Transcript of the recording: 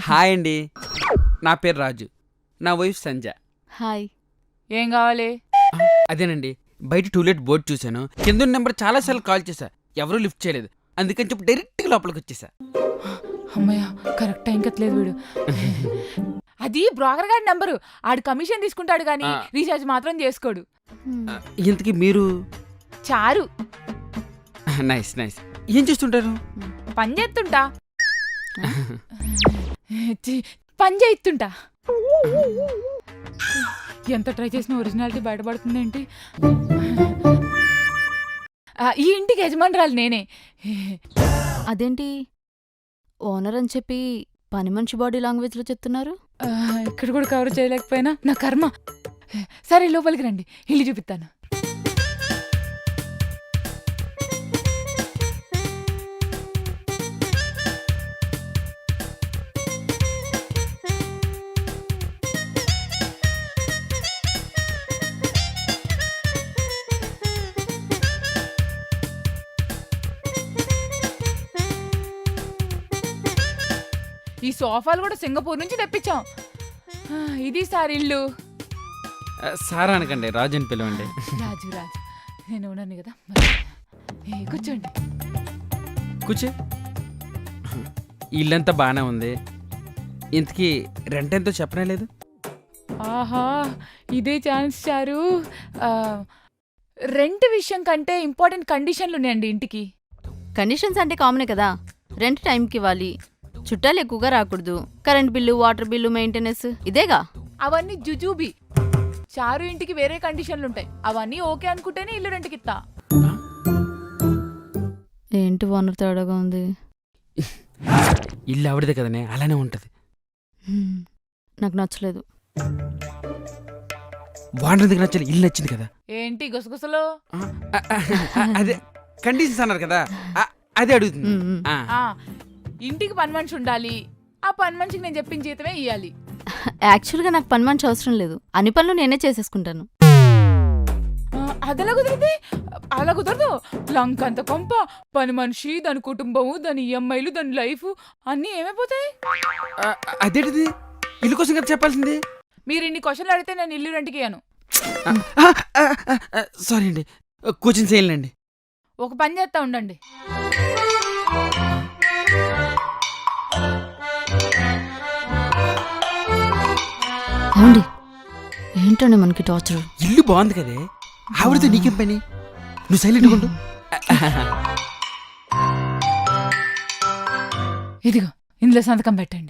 Hi అండి, నా పేరు రాజు, నా వైఫ్ సంజ. హాయ్. ఏం కావాలి? అదేనండి, బయట టూలెట్ బోర్డు చూశాను, కింద నెంబర్ చాలాసార్లు కాల్ చేశా, ఎవరూ లిఫ్ట్ చేయలేదు, అందుకని చెప్పి డైరెక్ట్గా లోపలికి వచ్చేసా. అమ్మయ్య, కరెక్ట్ టైం కట్టలేదు వీడు. అది బ్రోకర్ గారి నంబరు. ఆడు కమిషన్ తీసుకుంటాడు గానీ రీఛార్జ్ మాత్రం చేసుకోడు. ఇంతకీ మీరు? చారు. Nice nice. ఏం చేస్తుంటారు? పని చేస్తుంటా. పని చేయిస్తుంటా. ఎంత ట్రై చేసినా ఒరిజినాలిటీ బయటపడుతుందేంటి? ఈ ఇంటికి యజమానురాలు నేనే. అదేంటి ఓనర్ అని చెప్పి పని మనిషి బాడీ లాంగ్వేజ్లో చెప్తున్నారు? ఇక్కడ కూడా కవర్ చేయలేకపోయినా నా కర్మ. సరే లోపలికి రండి, ఇల్లు చూపిస్తాను. ఈ సోఫాలు కూడా సింగపూర్ నుంచి తెప్పించాం. ఇది సార్ ఇల్లు. సారా అనకండి, రాజు అని పిలవండి. రాజు రాజు, నేను ఉన్నాను కదా. కూర్చోండి. కూర్చో. ఇల్లంతా బాగానే ఉంది, ఇంతకీ రెంట్ ఎంతో చెప్పనే లేదు? ఆహా, ఇదే ఛాన్స్ చారు. రెంట్ విషయం కంటే ఇంపార్టెంట్ కండిషన్లు ఉన్నాయండి ఇంటికి. కండిషన్స్ అంటే కామనే కదా. రెంట్ టైంకి ఇవ్వాలి, చుట్టాలు ఎక్కువగా రాకూడదు, current bill, water bill, maintenance, ఇదేగా. అవన్నీ జుజూబీ. చారు ఇంటికి వేరే కండిషన్లు ఉంటాయి, అవన్నీ ఓకే అనుకుంటేనే ఇల్లు రెంట్కి ఇస్తా. ఏంటి ఓనర్ తేడాగా ఉంది? ఇల్లు ఆవిడదే కదనే, అలానే ఉంటది. నాకు నచ్చలేదు. వాటర్ దగ్గర నచ్చాలి, ఇల్లు నచ్చింది కదా. ఏంటి గుసగుసలో? అదే కండిషన్స్ అన్నారు కదా, అదే అడుగుతుంది. ఇంటికి పని మనిషి ఉండాలి, ఆ పని మనిషికి నేను చెప్పిన జీతమే ఇవ్వాలి. యాక్చువల్గా నాకు పని మనిషి అవసరం లేదు, అన్ని పనులు నేనే చేసేసుకుంటాను. అదెలా కుదిరింది? అలా కుదరదు. లంకంత కొంప, పని మనిషి, దాని కుటుంబము, దాని ఈఎంఐలు, దాని లైఫ్ అన్నీ ఏమైపోతాయి? అదేంటిది, ఇల్లు కోసం కదా చెప్పాల్సింది. మీరు ఇన్ని క్వశ్చన్లు అడిగితే నేను ఇల్లు రెంట్కి ఇయ్యను. సారీ అండి, కోచింగ్ చేయాలండి. ఒక పని చేస్తా ఉండండి. ఏమండి, ఏంటండి మనకి టార్చర్? ఇల్లు బాగుంది కదే, ఆవిడతో నీకేం పని? నువ్వు సైలెంట్గా ఉండు. ఇదిగో ఇందులో సంతకం పెట్టండి.